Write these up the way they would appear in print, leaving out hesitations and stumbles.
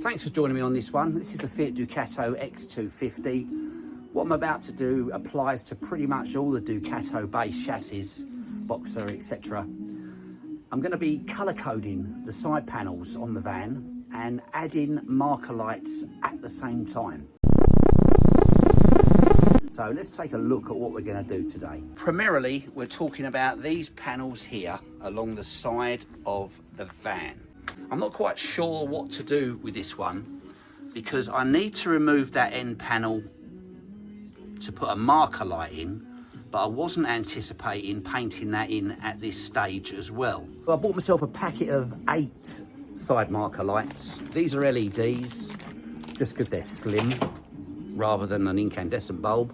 Thanks for joining me on this one. This is the Fiat Ducato X250. What I'm about to do applies to pretty much all the Ducato base chassis, Boxer, etc. I'm going to be colour coding the side panels on the van and adding marker lights at the same time. So let's take a look at what we're going to do today. Primarily, we're talking about these panels here along the side of the van. I'm not quite sure what to do with this one because I need to remove that end panel to put a marker light in, but I wasn't anticipating painting that in at this stage as well. I bought myself a packet of 8 side marker lights. These are LEDs just because they're slim rather than an incandescent bulb.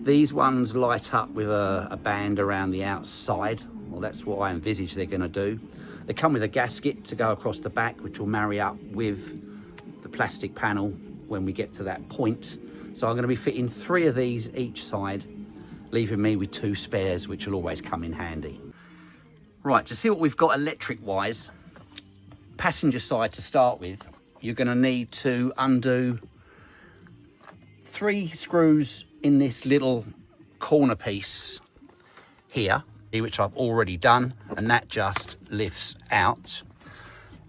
These ones light up with a band around the outside. Well, that's what I envisage they're going to do. They come with a gasket to go across the back, which will marry up with the plastic panel when we get to that point. So I'm going to be fitting 3 of these each side, leaving me with 2 spares, which will always come in handy. Right, to see what we've got electric-wise, passenger side to start with, you're going to need to undo 3 screws in this little corner piece here, which I've already done, and that just lifts out.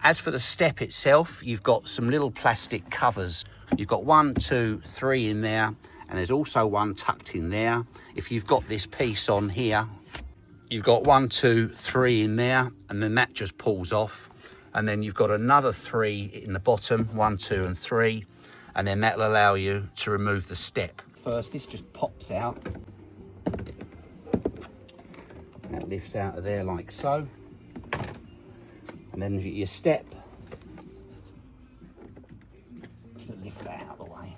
As for the step itself, you've got some little plastic covers. You've got 1, 2, 3 in there, and there's also one tucked in there. If you've got this piece on here, you've got 1, 2, 3 in there, and then that just pulls off. And then you've got another 3 in the bottom, 1, 2, and 3, and then that'll allow you to remove the step. First, this just pops out. That lifts out of there like so. And then you get your step. So lift that out of the way.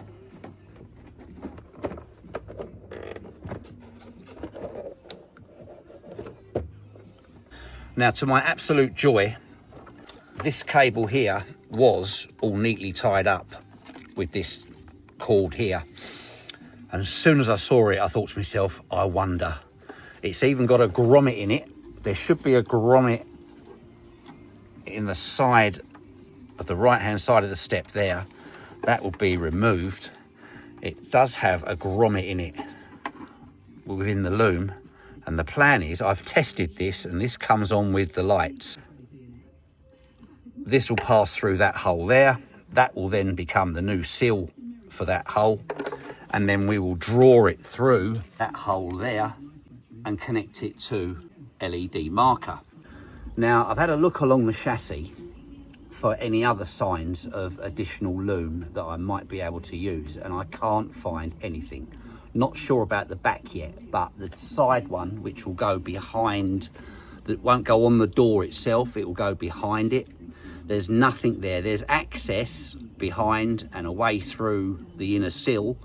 Now, to my absolute joy, this cable here was all neatly tied up with this cord here. And as soon as I saw it, I thought to myself, I wonder. It's even got a grommet in it. There should be a grommet in the side of the right-hand side of the step there. That will be removed. It does have a grommet in it within the loom. And the plan is, I've tested this, and this comes on with the lights. This will pass through that hole there. That will then become the new seal for that hole. And then we will draw it through that hole there and connect it to LED marker. Now, I've had a look along the chassis for any other signs of additional loom that I might be able to use, and I can't find anything. Not sure about the back yet, but the side one, which will go behind, that won't go on the door itself, it will go behind it. There's nothing there. There's access behind and away through the inner sill,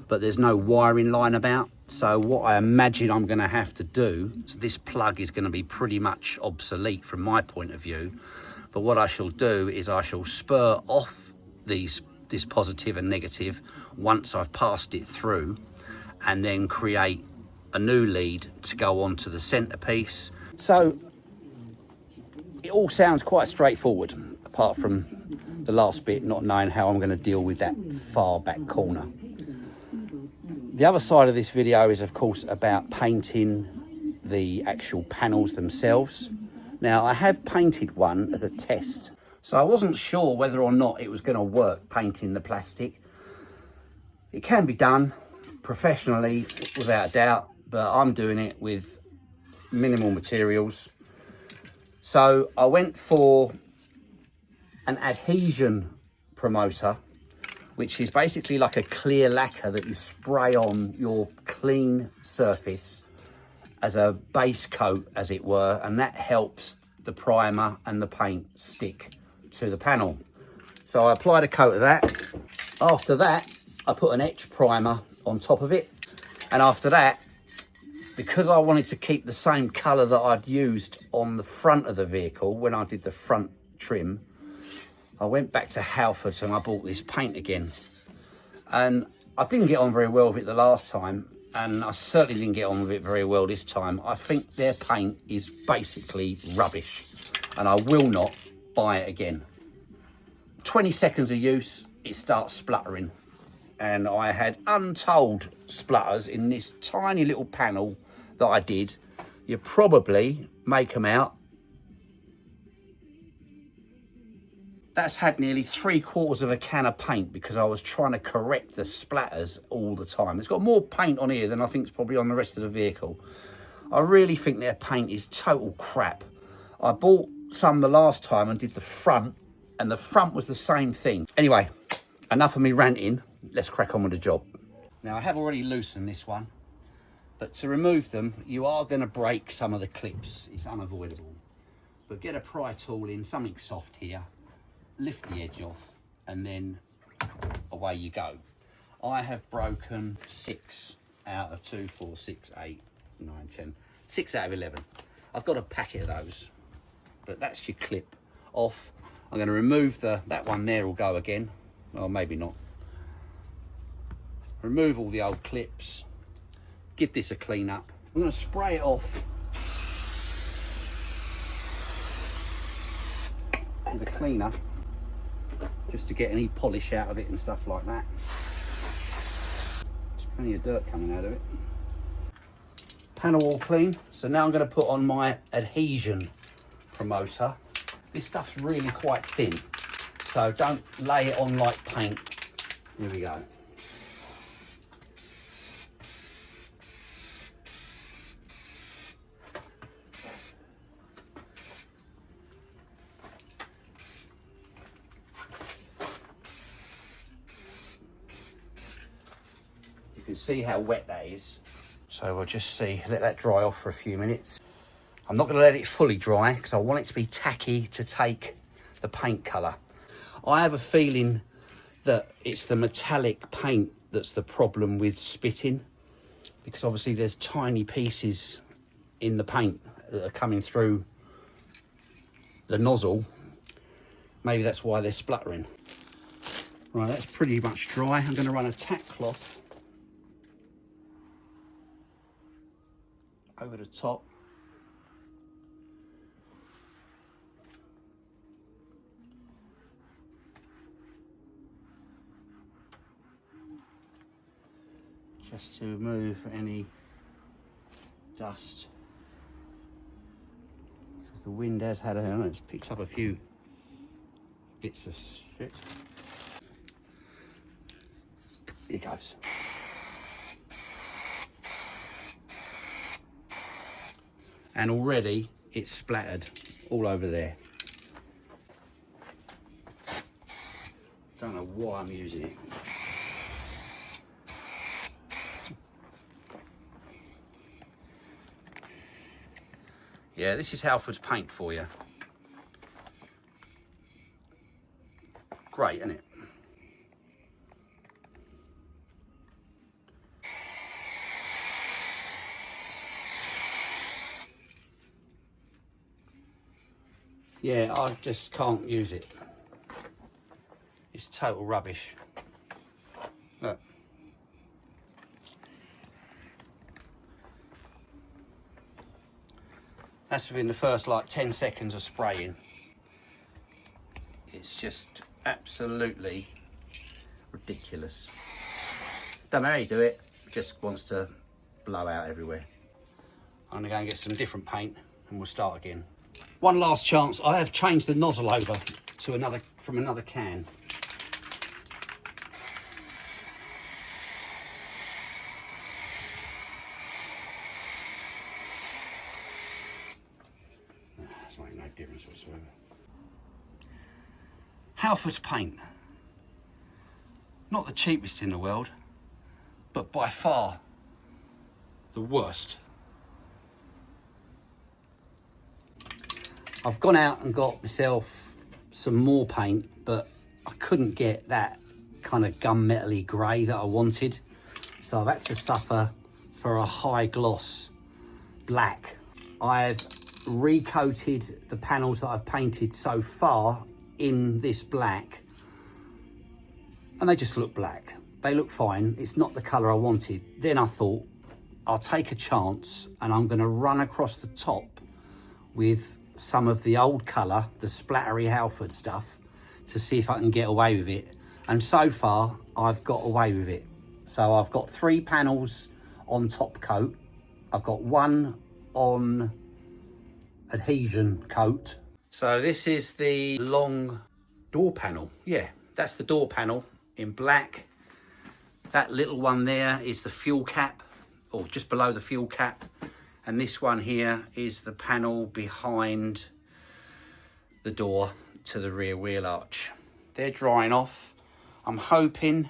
but there's no wiring line about. So what I imagine I'm going to have to do, so this plug is going to be pretty much obsolete from my point of view, but what I shall do is I shall spur off this positive and negative once I've passed it through, and then create a new lead to go onto the centerpiece. So it all sounds quite straightforward, apart from the last bit, not knowing how I'm going to deal with that far back corner. The other side of this video is, of course, about painting the actual panels themselves. Now, I have painted one as a test, so I wasn't sure whether or not it was going to work painting the plastic. It can be done professionally, without a doubt, but I'm doing it with minimal materials. So I went for an adhesion promoter, which is basically like a clear lacquer that you spray on your clean surface as a base coat, as it were, and that helps the primer and the paint stick to the panel. So I applied a coat of that. After that, I put an etch primer on top of it. And after that, because I wanted to keep the same colour that I'd used on the front of the vehicle when I did the front trim, I went back to Halfords and I bought this paint again. And I didn't get on very well with it the last time, and I certainly didn't get on with it very well this time. I think their paint is basically rubbish, and I will not buy it again. 20 seconds of use, it starts spluttering. And I had untold splutters in this tiny little panel that I did. You probably make them out. That's had nearly 3/4 of a can of paint because I was trying to correct the splatters all the time. It's got more paint on here than I think it's probably on the rest of the vehicle. I really think their paint is total crap. I bought some the last time and did the front, and the front was the same thing. Anyway, enough of me ranting. Let's crack on with the job. Now, I have already loosened this one, but to remove them, you are going to break some of the clips. It's unavoidable. But get a pry tool in, something soft here, lift the edge off, and then away you go. I have broken 6 out of 2, 4, 6, 8, 9, 10. 6 out of 11. I've got a packet of those, but that's your clip off. I'm going to remove that one there will go again. Well, maybe not. Remove all the old clips. Give this a clean up. I'm going to spray it off with a cleaner just to get any polish out of it and stuff like that. There's plenty of dirt coming out of it. Panel all clean. So now I'm going to put on my adhesion promoter. This stuff's really quite thin, so don't lay it on like paint. Here we go. You can see how wet that is. So we'll just let that dry off for a few minutes. I'm not going to let it fully dry because I want it to be tacky to take the paint colour. I have a feeling that it's the metallic paint that's the problem with spitting, because obviously there's tiny pieces in the paint that are coming through the nozzle. Maybe that's why they're spluttering. Right, that's pretty much dry. I'm going to run a tack cloth over the top. Just to remove any dust. Because the wind has had it's picked up a few bits of shit. Here goes. And already it's splattered all over there. Don't know why I'm using it. Yeah, this is Halford's paint for you. Great, isn't it? Yeah, I just can't use it. It's total rubbish. Look. That's within the first like 10 seconds of spraying. It's just absolutely ridiculous. Don't matter how you do it, it just wants to blow out everywhere. I'm gonna go and get some different paint and we'll start again. One last chance. I have changed the nozzle over to from another can. That's making no difference whatsoever. Halford's paint. Not the cheapest in the world, but by far the worst. I've gone out and got myself some more paint, but I couldn't get that kind of gunmetal-y grey that I wanted. So I've had to suffer for a high gloss black. I've recoated the panels that I've painted so far in this black, and they just look black. They look fine. It's not the colour I wanted. Then I thought, I'll take a chance and I'm going to run across the top with some of the old colour, the splattery Halford stuff, to see if I can get away with it. And so far, I've got away with it. So I've got 3 panels on top coat. I've got 1 on adhesion coat. So this is the long door panel. Yeah, that's the door panel in black. That little one there is the fuel cap, or just below the fuel cap. And this one here is the panel behind the door to the rear wheel arch. They're drying off. I'm hoping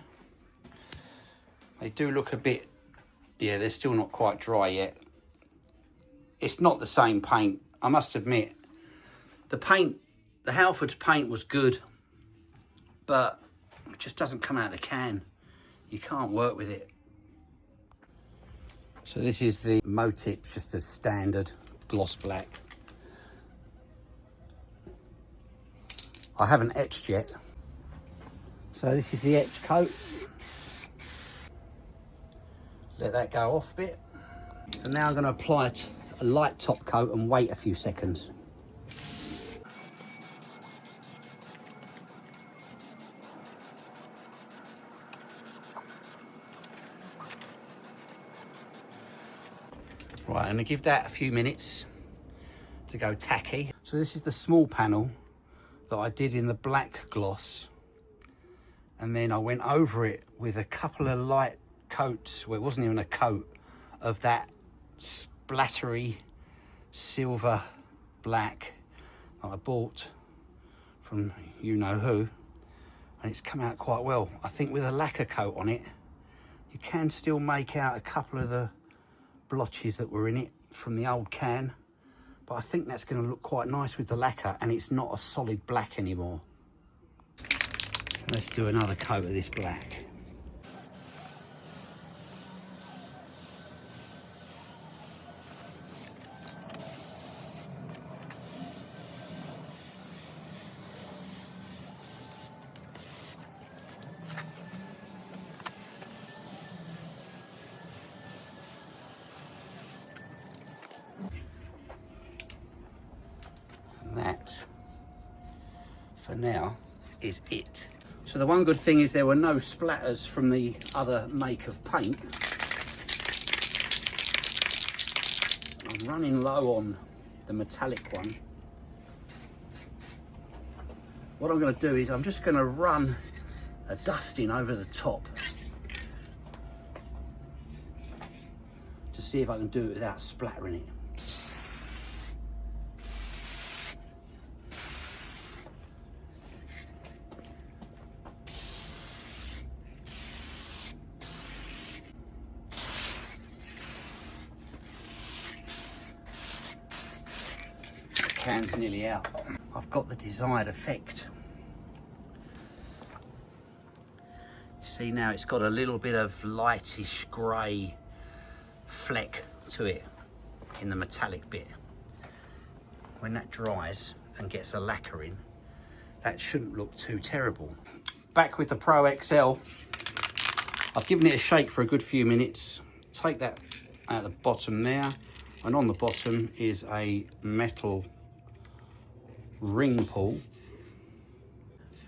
they do look a bit, yeah, they're still not quite dry yet. It's not the same paint, I must admit. The paint, the Halfords paint was good, but it just doesn't come out of the can. You can't work with it. So this is the Motips, just a standard gloss black. I haven't etched yet. So this is the etch coat. Let that go off a bit. So now I'm going to apply a light top coat and wait a few seconds. Right, I'm going to give that a few minutes to go tacky. So this is the small panel that I did in the black gloss. And then I went over it with a couple of light coats, well, it wasn't even a coat, of that splattery silver black that I bought from you know who. And it's come out quite well. I think with a lacquer coat on it, you can still make out a couple of the blotches that were in it from the old can, but I think that's going to look quite nice with the lacquer, and it's not a solid black anymore. So let's do another coat of this black. That, for now, is it. So the one good thing is there were no splatters from the other make of paint. I'm running low on the metallic one. What I'm going to do is I'm just going to run a dusting over the top to see if I can do it without splattering it. Can's nearly out. I've got the desired effect. You see now it's got a little bit of lightish grey fleck to it in the metallic bit. When that dries and gets a lacquer in, that shouldn't look too terrible. Back with the Pro XL. I've given it a shake for a good few minutes. Take that out of the bottom there, and on the bottom is a metal ring pull,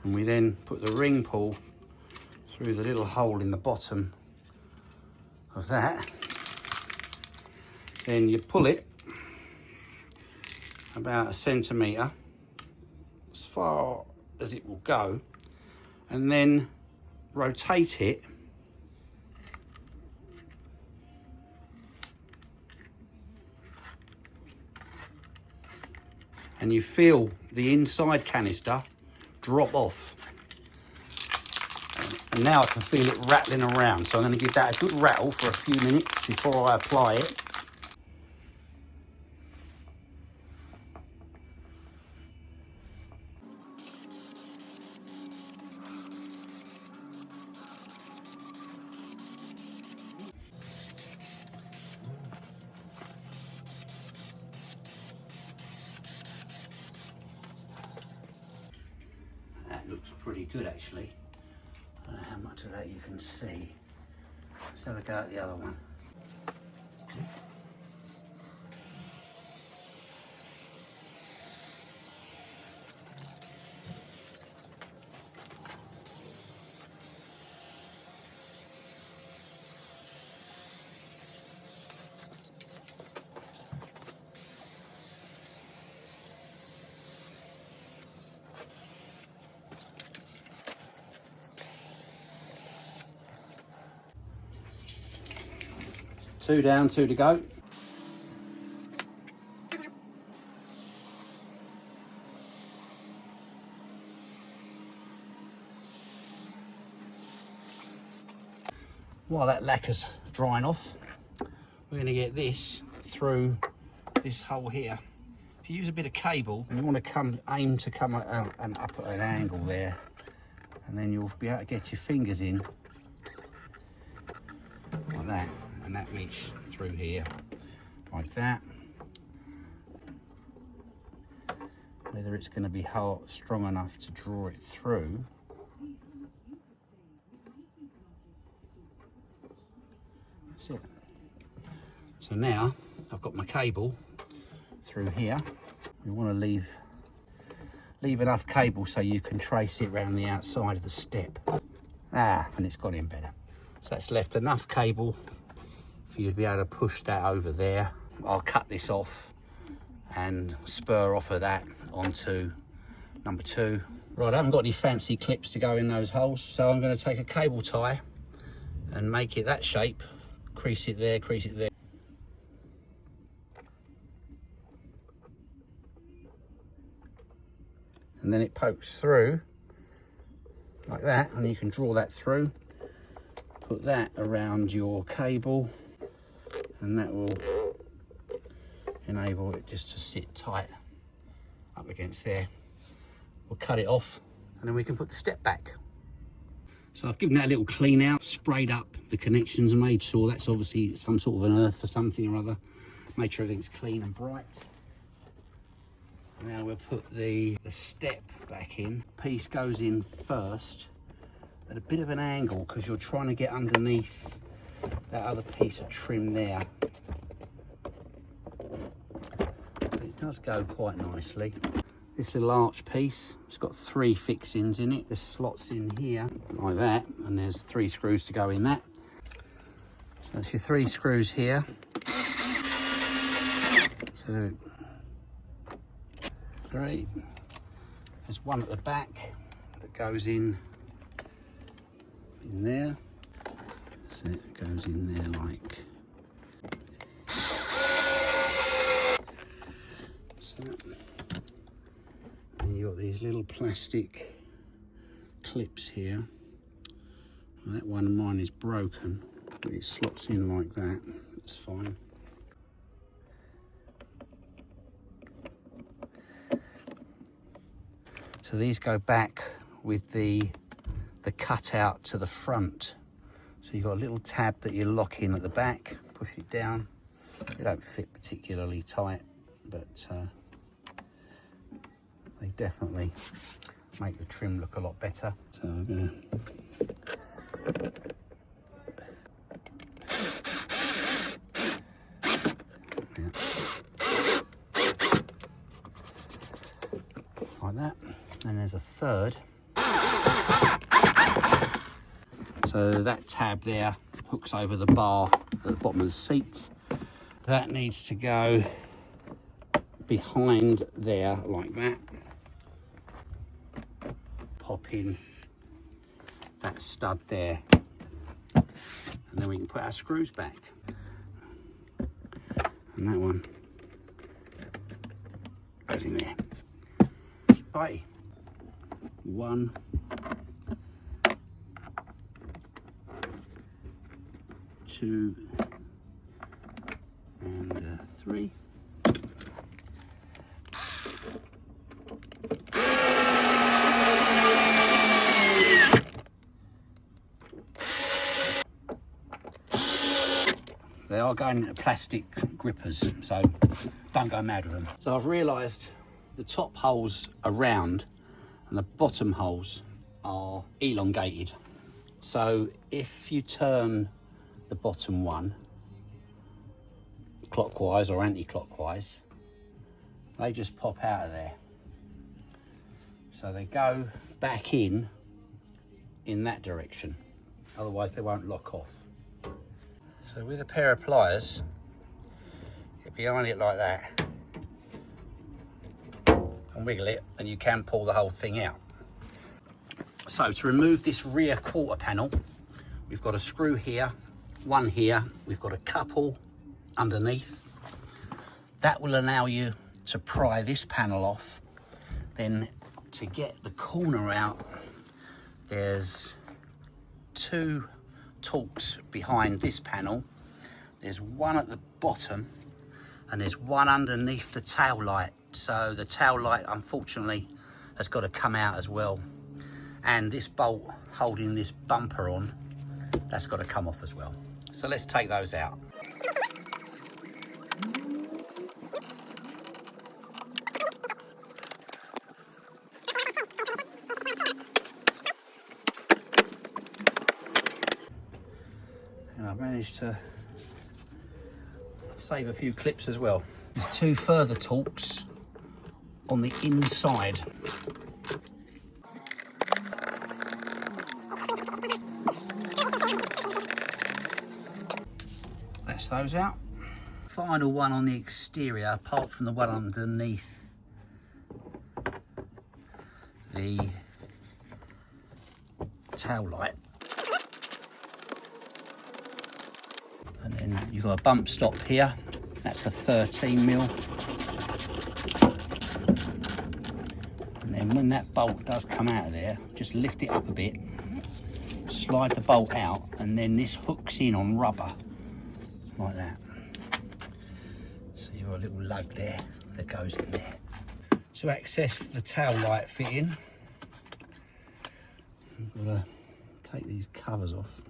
and we then put the ring pull through the little hole in the bottom of that. Then you pull it about 1 centimetre, as far as it will go, and then rotate it and you feel the inside canister drop off. And now I can feel it rattling around. So I'm going to give that a good rattle for a few minutes before I apply it. Looks pretty good actually. I don't know how much of that you can see. Let's have a go at the other one. 2 down, 2 to go. While that lacquer's drying off, we're going to get this through this hole here. If you use a bit of cable, and you want to aim to come up at an angle there, and then you'll be able to get your fingers in like that, and that reach through here like that. Whether it's going to be strong enough to draw it through. That's it. So now I've got my cable through here. You want to leave enough cable so you can trace it around the outside of the step. And it's got in better. So that's left enough cable for you to be able to push that over there. I'll cut this off and spur off of that onto number 2. Right, I haven't got any fancy clips to go in those holes, so I'm going to take a cable tie and make it that shape. Crease it there, crease it there. And then it pokes through like that, and you can draw that through. Put that around your cable, and that will enable it just to sit tight up against there. We'll cut it off, and then we can put the step back. So I've given that a little clean out, sprayed up the connections, and made sure that's obviously some sort of an earth for something or other. Made sure everything's clean and bright. Now we'll put the step back in. Piece goes in first at a bit of an angle because you're trying to get underneath that other piece of trim there. But it does go quite nicely. This little arch piece, it's got 3 fixings in it. There's slots in here like that, and there's 3 screws to go in that. So that's your 3 screws here. 2, 3. There's one at the back that goes in there. So it goes in there like so. And you've got these little plastic clips here. Well, that one of mine is broken, but it slots in like that. That's fine. So these go back with the cutout to the front. So you've got a little tab that you lock in at the back, push it down. They don't fit particularly tight, but they definitely make the trim look a lot better. So I'm gonna like that. And there's a third. So that tab there hooks over the bar at the bottom of the seat. That needs to go behind there like that. Pop in that stud there. And then we can put our screws back. And that one goes in there. Bye. 1, 2, and 3. They are going into plastic grippers, so don't go mad with them. So I've realised the top holes are round and the bottom holes are elongated. So if you turn the bottom one clockwise or anti-clockwise, they just pop out of there. So they go back in that direction, otherwise they won't lock off. So with a pair of pliers, get behind it like that and wiggle it, and you can pull the whole thing out. So to remove this rear quarter panel, we've got a screw here one here, we've got a couple underneath. That will allow you to pry this panel off. Then to get the corner out, there's two Torx behind this panel. There's one at the bottom and there's one underneath the tail light. So the tail light, unfortunately, has got to come out as well. And this bolt holding this bumper on, that's got to come off as well. So let's take those out. And I've managed to save a few clips as well. There's two further Torx on the inside. That's those out. Final one on the exterior, apart from the one underneath the tail light. And then you've got a bump stop here. That's a 13mm. And then when that bolt does come out of there, just lift it up a bit, slide the bolt out, and then this hooks in on rubber, like that. So you've got a little lug there that goes in there. To access the tail light fitting, I've got to take these covers off.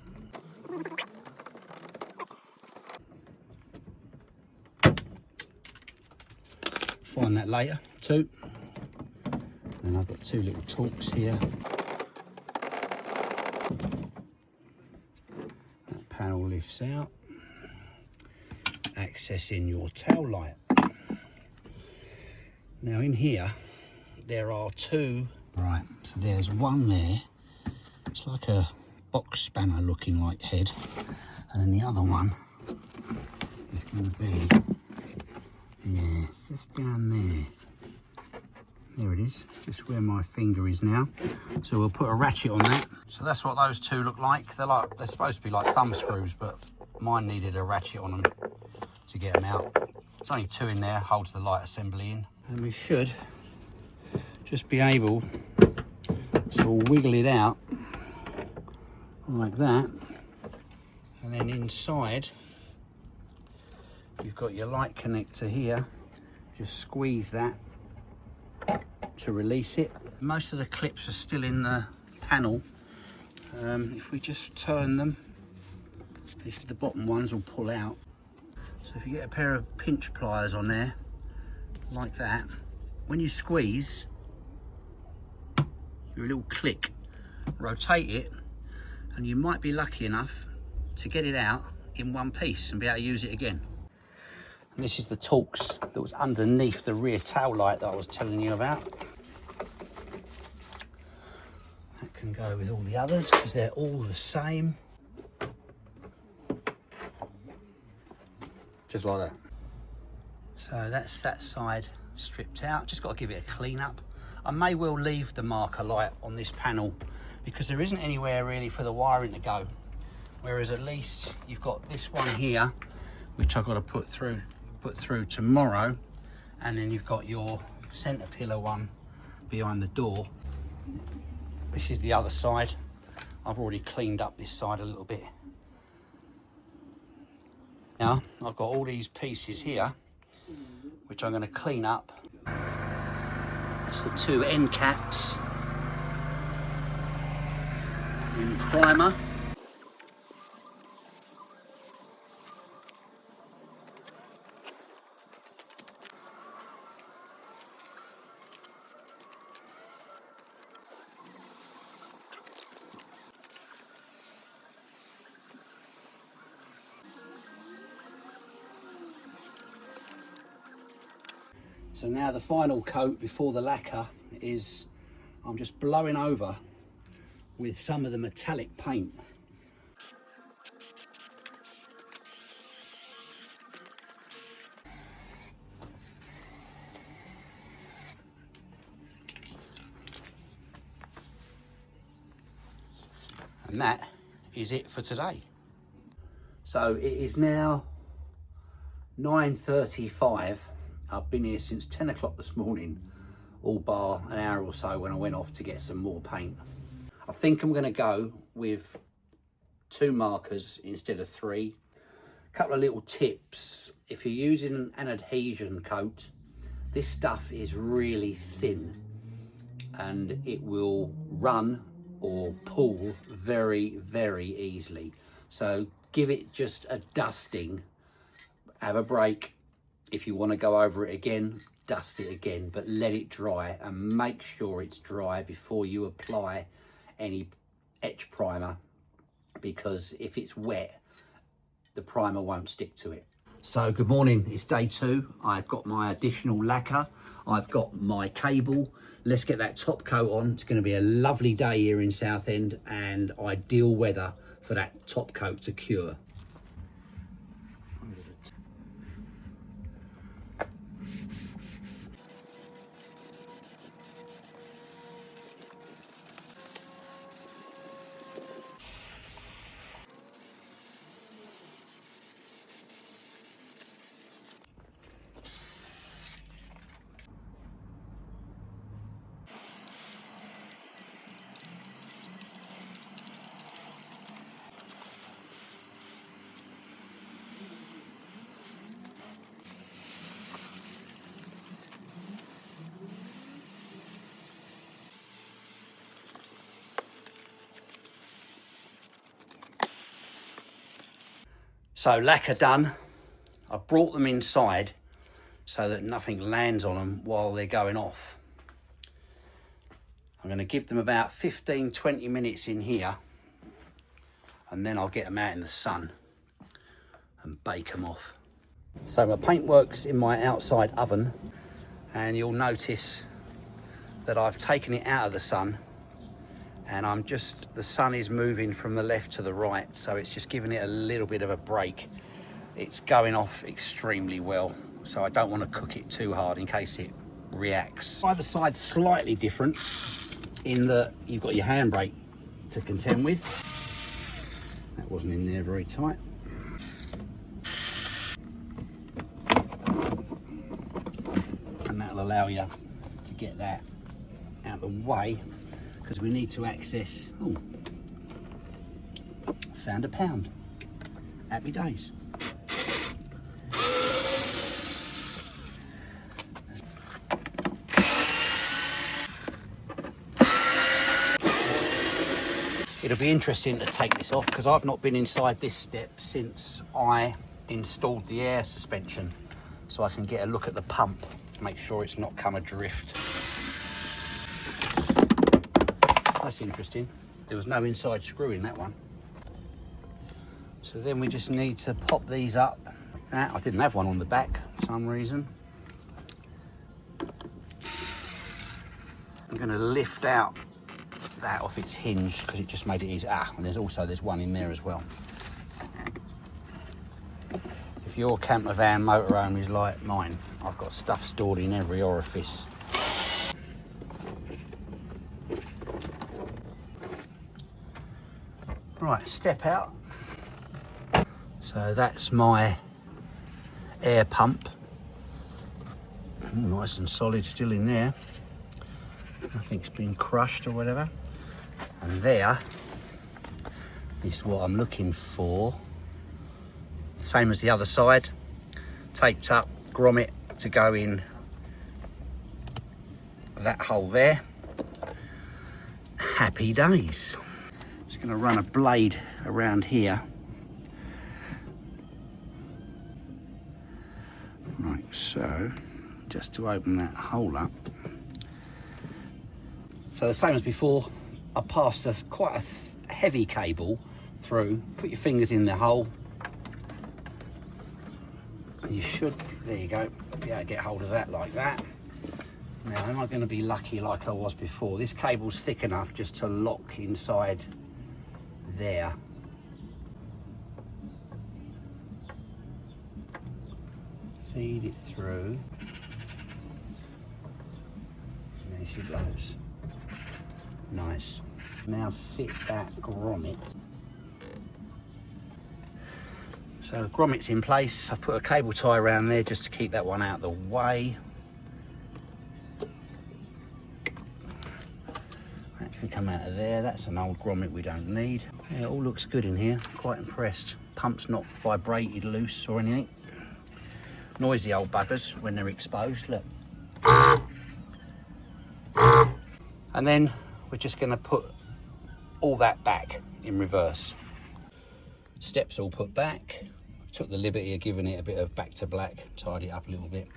Find that later, too. And I've got two little Torx here. That panel lifts out, accessing your tail light. Now in here, there are two. Right, so there's one there. It's like a box spanner looking like head. And then the other one is going to be, yeah, it's just down there. There it is, just where my finger is now. So we'll put a ratchet on that. So that's what those two look like. They're supposed to be like thumb screws, but mine needed a ratchet on them to get them out. There's only two in there, holds the light assembly in. And we should just be able to wiggle it out like that. And then inside, you've got your light connector here. Just squeeze that to release it. Most of the clips are still in the panel. If we just turn them, if the bottom ones will pull out. So if you get a pair of pinch pliers on there, like that, when you squeeze, your little click, rotate it, and you might be lucky enough to get it out in one piece and be able to use it again. And this is the Torx that was underneath the rear tail light that I was telling you about. That can go with all the others because they're all the same. Just like that. So that's that side stripped out. Just got to give it a clean up. I may well leave the marker light on this panel because there isn't anywhere really for the wiring to go. Whereas at least you've got this one here, which I've got to put through tomorrow, and then you've got your centre pillar one behind the door. This is the other side. I've already cleaned up this side a little bit. Now I've got all these pieces here which I'm going to clean up. It's the two end caps in primer. So now the final coat before the lacquer is, I'm just blowing over with some of the metallic paint. And that is it for today. So it is now 9:35. I've been here since 10 o'clock this morning, all bar an hour or so when I went off to get some more paint. I think I'm going to go with 2 markers instead of 3. A couple of little tips. If you're using an adhesion coat, this stuff is really thin and it will run or pull very, very easily. So give it just a dusting, have a break. If you want to go over it again, dust it again, but let it dry and make sure it's dry before you apply any etch primer, because if it's wet, the primer won't stick to it. So good morning, it's day 2. I've got my additional lacquer, I've got my cable. Let's get that top coat on. It's going to be a lovely day here in Southend and ideal weather for that top coat to cure. So lacquer done. I brought them inside so that nothing lands on them while they're going off. I'm going to give them about 15-20 minutes in here and then I'll get them out in the sun and bake them off. So my paintwork's in my outside oven and you'll notice that I've taken it out of the sun and the sun is moving from the left to the right, so it's just giving it a little bit of a break. It's going off extremely well, so I don't want to cook it too hard in case it reacts. Either side's slightly different in that you've got your handbrake to contend with. That wasn't in there very tight. And that'll allow you to get that out of the way, because we need to access, found a pound. Happy days. It'll be interesting to take this off because I've not been inside this step since I installed the air suspension, so I can get a look at the pump, make sure it's not come adrift. That's interesting. There was no inside screw in that one. So then we just need to pop these up. I didn't have one on the back for some reason. I'm going to lift out that off its hinge because it just made it easy. And there's one in there as well. If your camper van motorhome is like mine, I've got stuff stored in every orifice. Right, step out. So that's my air pump. Nice and solid still in there. Nothing's been crushed or whatever. And there is what I'm looking for. Same as the other side. Taped up grommet to go in that hole there. Happy days. Just going to run a blade around here. Right, so just to open that hole up. So the same as before, I passed quite a heavy cable through. Put your fingers in the hole. And you should, there you go, be able to get hold of that like that. Now, am I going to be lucky like I was before? This cable's thick enough just to lock inside there. Feed it through. And there she goes. Nice. Now fit that grommet. So the grommet's in place. I've put a cable tie around there just to keep that one out of the way. That can come out of there. That's an old grommet we don't need. Yeah, it all looks good in here. Quite impressed. Pump's not vibrated loose or anything. Noisy old buggers when they're exposed, look. And then we're just going to put all that back in reverse. Steps all put back. Took the liberty of giving it a bit of back to black, tidy it up a little bit.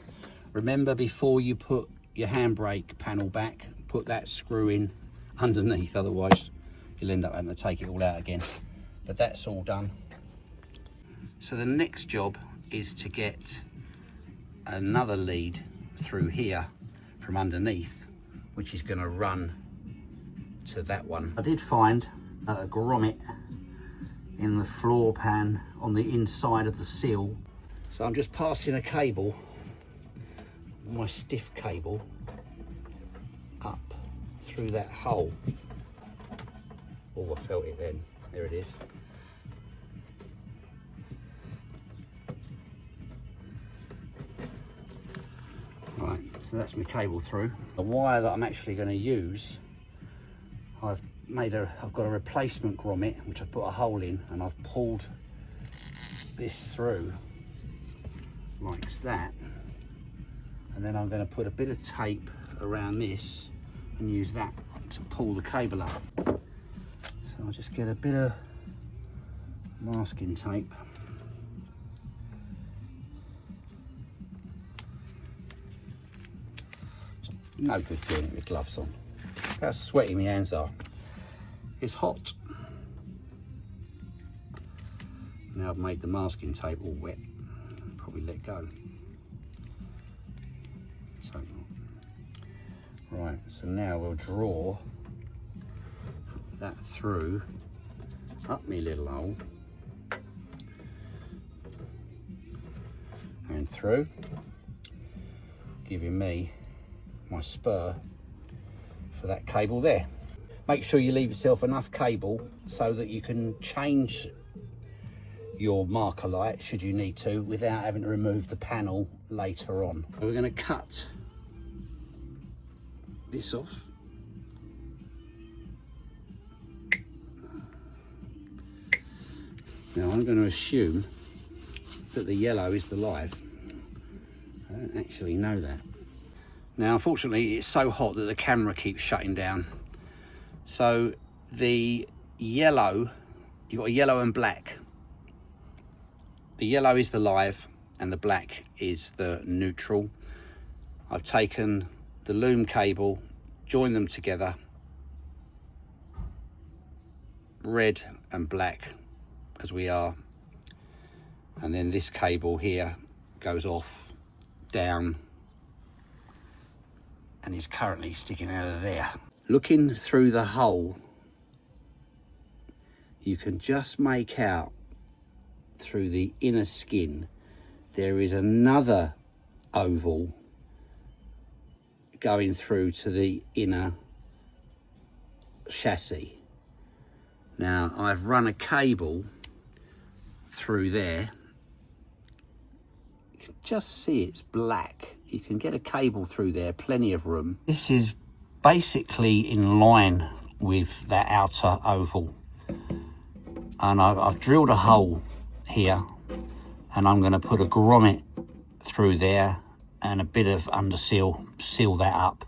Remember, before you put your handbrake panel back, put that screw in underneath, otherwise you'll end up having to take it all out again. But that's all done. So the next job is to get another lead through here from underneath, which is going to run to that one. I did find a grommet in the floor pan on the inside of the sill. So I'm just passing a cable, my stiff cable, up through that hole. Oh, I felt it then. There it is. Right, so that's my cable through. The wire that I'm actually going to use, I've got a replacement grommet which I put a hole in, and I've pulled this through like that, and then I'm going to put a bit of tape around this and use that to pull the cable up. So I'll just get a bit of masking tape. No good doing it with gloves on. Look how sweaty my hands are. It's hot. Now I've made the masking tape all wet, probably let go. So, right, so now we'll draw that through, up my little hole, and through, giving me my spur for that cable there. Make sure you leave yourself enough cable so that you can change your marker light should you need to without having to remove the panel later on. So we're going to cut this off. Now I'm going to assume that the yellow is the live. I don't actually know that. Now unfortunately it's so hot that the camera keeps shutting down. So the yellow, you've got a yellow and black. The yellow is the live and the black is the neutral. I've taken the loom cable, joined them together, red and black as we are, and then this cable here goes off down and is currently sticking out of there. Looking through the hole, you can just make out through the inner skin there is another oval going through to the inner chassis. Now I've run a cable through there. You can just see it's black. You can get a cable through there, plenty of room. This is basically in line with that outer oval. And I've drilled a hole here, and I'm going to put a grommet through there and a bit of underseal, seal that up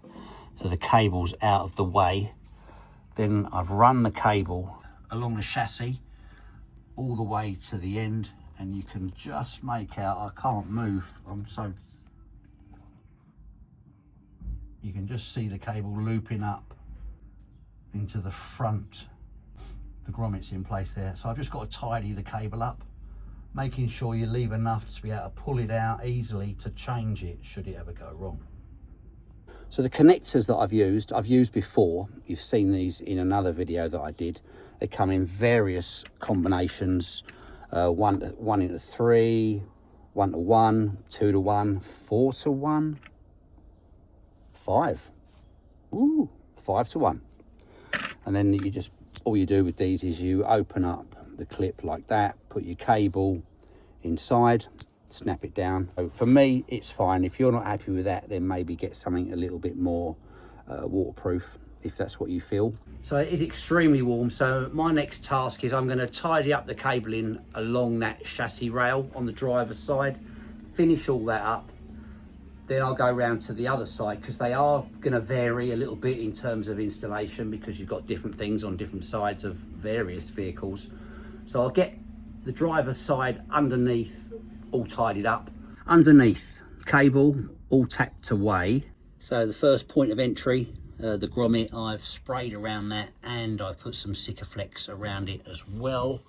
so the cable's out of the way. Then I've run the cable along the chassis all the way to the end, and you can just make out, I can't move, you can just see the cable looping up into the front. The grommet's in place there. So I've just got to tidy the cable up, making sure you leave enough to be able to pull it out easily to change it should it ever go wrong. So the connectors that I've used before. You've seen these in another video that I did. They come in various combinations, 1:3, 1:1, 2:1, 4:1, 5. Ooh, 5:1. And then all you do with these is you open up the clip like that, put your cable inside, snap it down. So for me, it's fine. If you're not happy with that, then maybe get something a little bit more waterproof, if that's what you feel. So it is extremely warm. So my next task is I'm going to tidy up the cabling along that chassis rail on the driver's side, finish all that up. Then I'll go around to the other side, because they are going to vary a little bit in terms of installation, because you've got different things on different sides of various vehicles. So I'll get the driver's side underneath all tidied up. Underneath, cable all tacked away. So the first point of entry, the grommet, I've sprayed around that, and I've put some Sikaflex around it as well.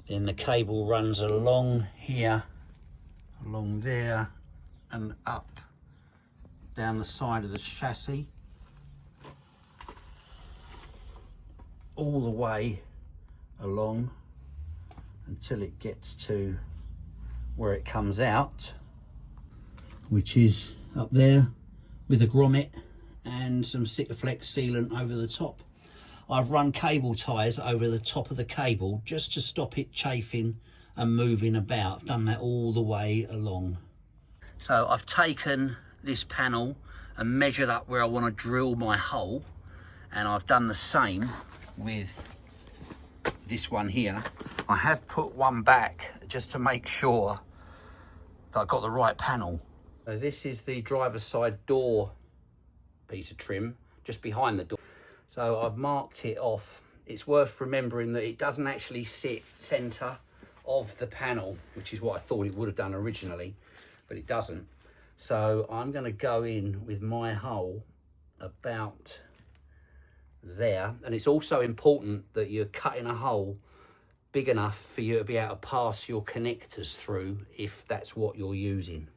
Then the cable runs along here, along there, and up down the side of the chassis, all the way along until it gets to where it comes out, which is up there, with a grommet and some Sikaflex sealant over the top. I've run cable ties over the top of the cable just to stop it chafing and moving about. I've done that all the way along. So I've taken this panel and measured up where I want to drill my hole, and I've done the same with this one here. I have put one back just to make sure that I've got the right panel. So this is the driver's side door piece of trim, just behind the door. So I've marked it off. It's worth remembering that it doesn't actually sit centre of the panel, which is what I thought it would have done originally, but it doesn't. So I'm going to go in with my hole about there. And it's also important that you're cutting a hole big enough for you to be able to pass your connectors through, if that's what you're using.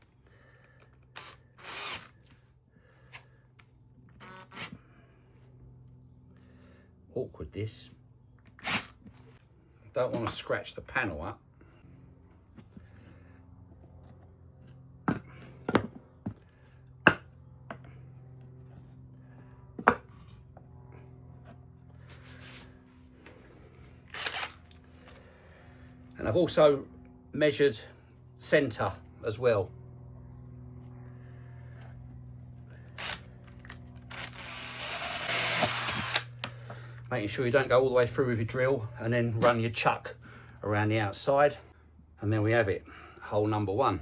Awkward this. Don't want to scratch the panel up. And I've also measured centre as well. Making sure you don't go all the way through with your drill and then run your chuck around the outside. And then we have it, hole number one.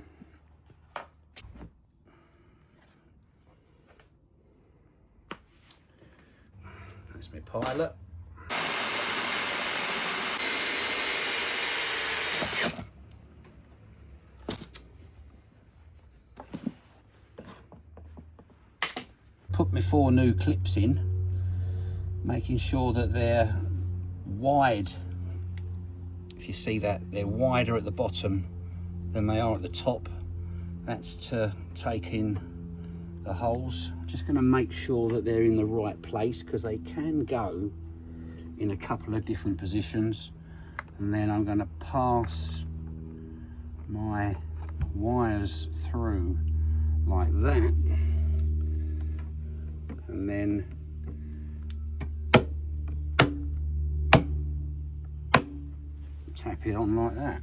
That's my pilot. Put my 4 new clips in, making sure that they're wide. If you see that, they're wider at the bottom than they are at the top. That's to take in the holes. Just going to make sure that they're in the right place, because they can go in a couple of different positions. And then I'm going to pass my wires through like that, and then tap it on like that.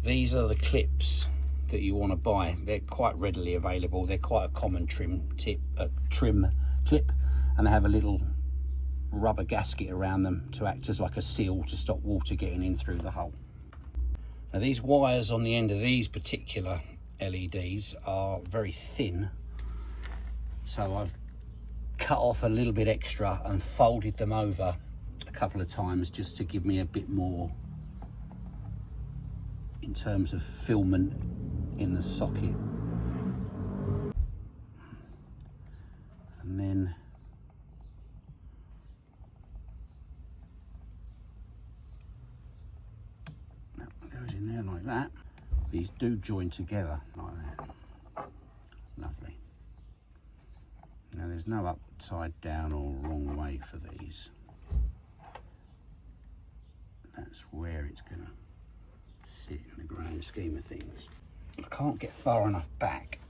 These are the clips that you want to buy. They're quite readily available. They're quite a common trim clip, and they have a little rubber gasket around them to act as like a seal to stop water getting in through the hole. Now these wires on the end of these particular LEDs are very thin, so I've cut off a little bit extra and folded them over a couple of times just to give me a bit more in terms of filament in the socket. And then that goes in there like that. These do join together like that. Lovely. Now there's no upside down or wrong way for these. That's where it's going to sit in the grand scheme of things. I can't get far enough back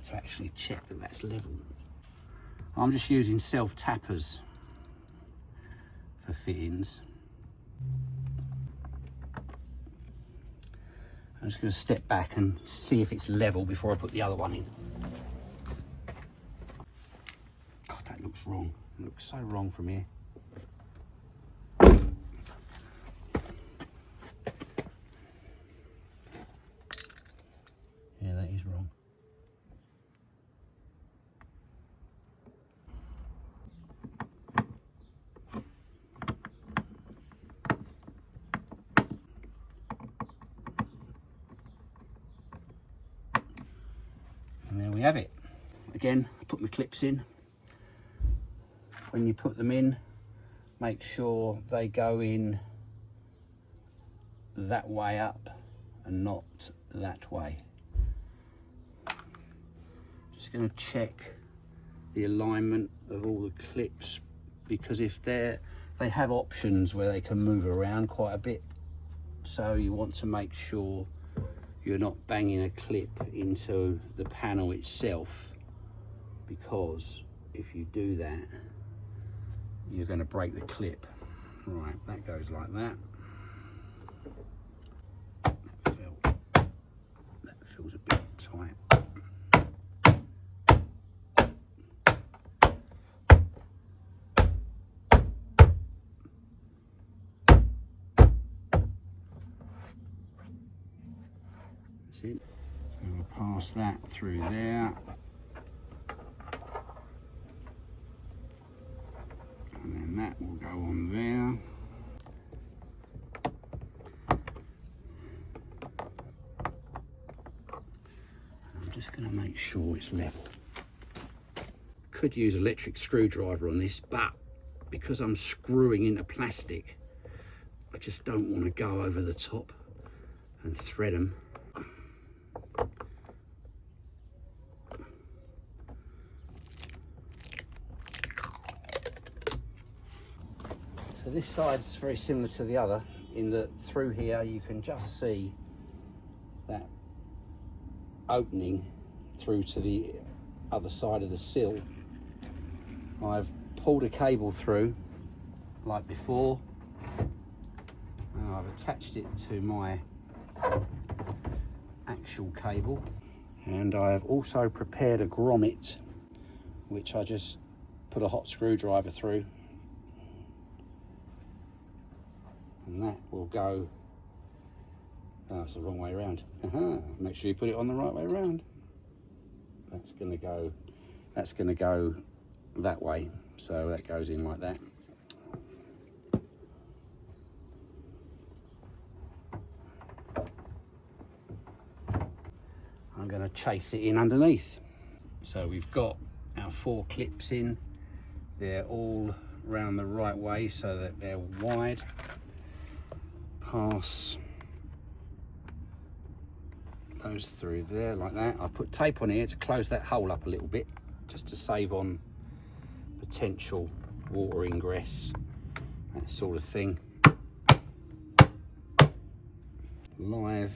to actually check that that's level. I'm just using self-tappers for fittings. I'm just going to step back and see if it's level before I put the other one in. God, that looks wrong. It looks so wrong from here. Yeah, that is wrong. And there we have it. Again, I put my clips in. When you put them in, make sure they go in that way up and not that way. Just going to check the alignment of all the clips, because if they have options where they can move around quite a bit, so you want to make sure you're not banging a clip into the panel itself, because if you do that, you're going to break the clip. Right, that goes like that. That feels a bit tight. That's it. And we'll pass that through there. And then that will go on there. I'm just going to make sure it's level. Could use electric screwdriver on this, but because I'm screwing into plastic, I just don't want to go over the top and thread them. So this side's very similar to the other in that through here you can just see that opening through to the other side of the sill. I've pulled a cable through like before, and I've attached it to my actual cable, and I have also prepared a grommet which I just put a hot screwdriver through, and that will go, oh, it's the wrong way around. Make sure you put it on the right way around. That's going to go that way, so that goes in like that. I'm going to chase it in underneath. So we've got our 4 clips in. They're all round the right way so that they're wide. Pass those through there like that. I put tape on here to close that hole up a little bit, just to save on potential water ingress, that sort of thing. Live.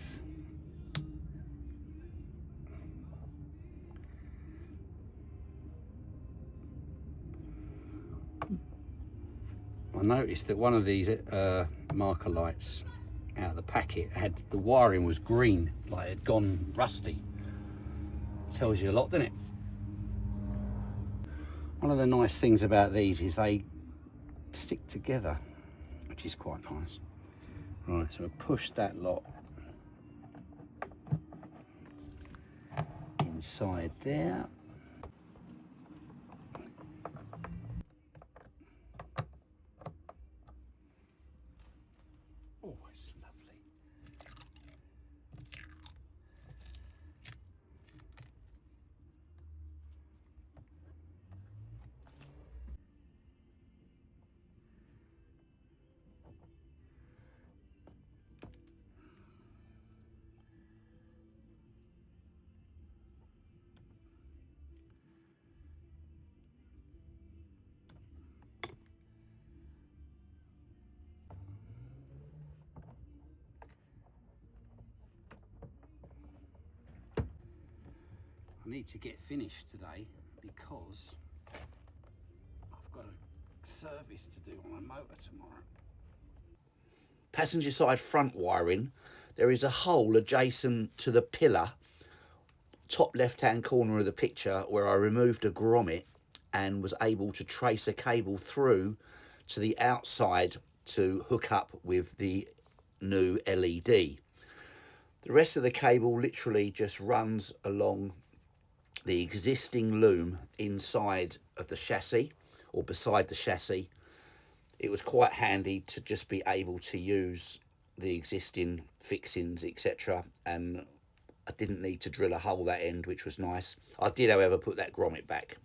I noticed that one of these marker lights out of the packet had, the wiring was green, like it had gone rusty. Tells you a lot, doesn't it? One of the nice things about these is they stick together, which is quite nice. Right, so we'll push that lot inside there. Oh, it's lovely. I need to get finished today because I've got a service to do on my motor tomorrow. Passenger side front wiring, there is a hole adjacent to the pillar, top left-hand corner of the picture, where I removed a grommet and was able to trace a cable through to the outside to hook up with the new LED. The rest of the cable literally just runs along the existing loom inside of the chassis, or beside the chassis. It was quite handy to just be able to use the existing fixings, etc., and I didn't need to drill a hole that end, which was nice. I did, however, put that grommet back.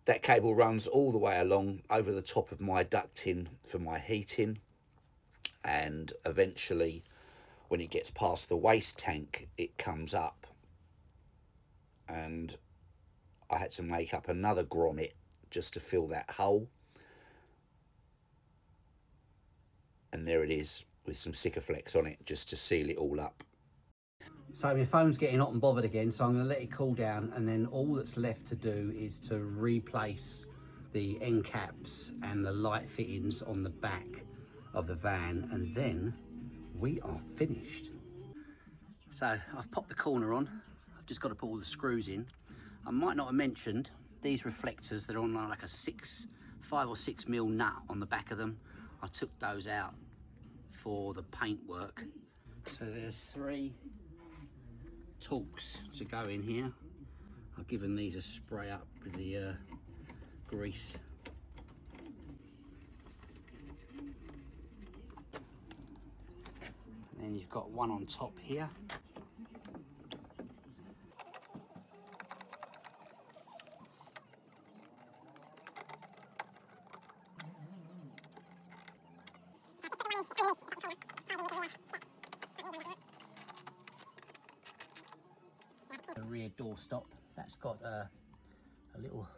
That cable runs all the way along over the top of my ducting for my heating, and eventually when it gets past the waste tank it comes up, and I had to make up another grommet just to fill that hole. And there it is with some Sikaflex on it just to seal it all up. So my phone's getting hot and bothered again, so I'm going to let it cool down, and then all that's left to do is to replace the end caps and the light fittings on the back of the van, and then we are finished. So I've popped the corner on. I've just got to put all the screws in. I might not have mentioned these reflectors. They're on like a 5 or 6 mil nut on the back of them. I took those out for the paint work. So there's 3 torques to go in here. I've given these a spray up with the grease. And then you've got one on top here. The rear door stop, that's got a little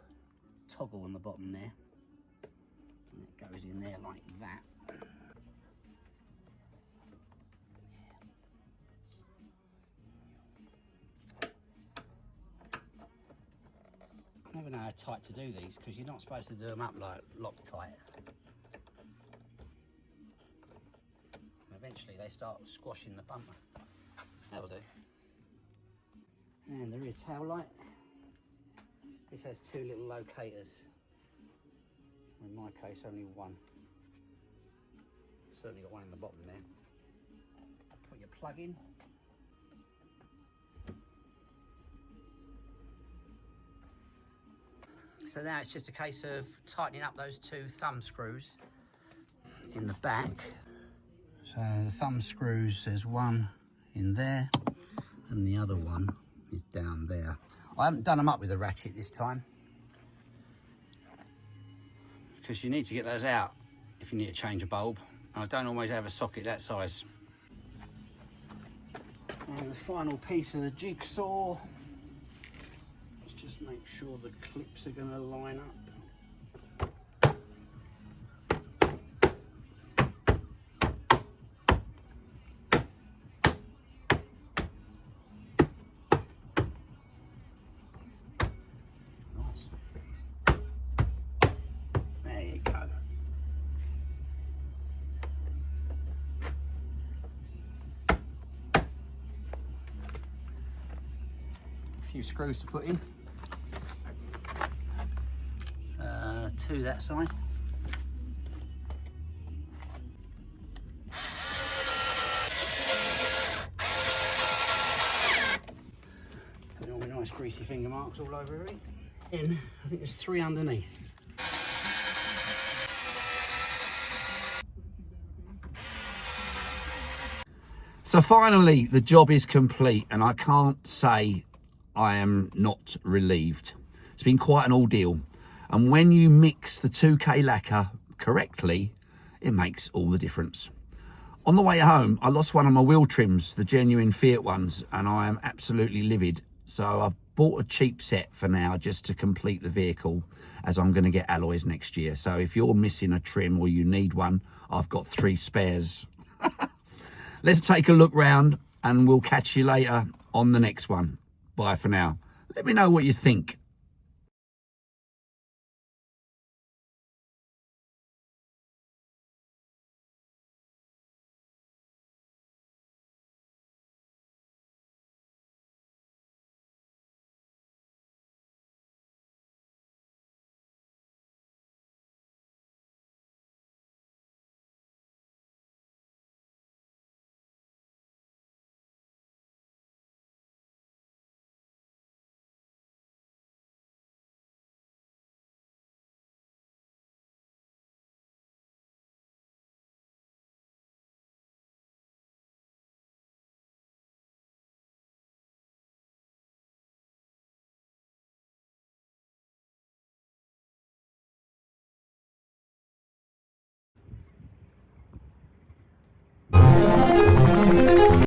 toggle on the bottom there, and it goes in there like that. I never know how tight to do these, because you're not supposed to do them up like Loctite. Eventually they start squashing the bumper. That'll do. And the rear tail light. This has 2 little locators. In my case, only one. Certainly got one in the bottom there. Put your plug in. So now it's just a case of tightening up those 2 thumb screws in the back. So the thumb screws, there's one in there and the other one is down there. I haven't done them up with a ratchet this time, because you need to get those out if you need to change a bulb, and I don't always have a socket that size. And the final piece of the jigsaw, let's just make sure the clips are going to line up. Few screws to put in, 2 that side. Put all my nice greasy finger marks all over it. And I think there's 3 underneath. So finally the job is complete, and I can't say I am not relieved. It's been quite an ordeal, and when you mix the 2K lacquer correctly, it makes all the difference. On the way home, I lost one of my wheel trims, the genuine Fiat ones, and I am absolutely livid. So I've bought a cheap set for now just to complete the vehicle, as I'm going to get alloys next year. So if you're missing a trim or you need one, I've got 3 spares. Let's take a look round and we'll catch you later on the next one. Bye for now. Let me know what you think.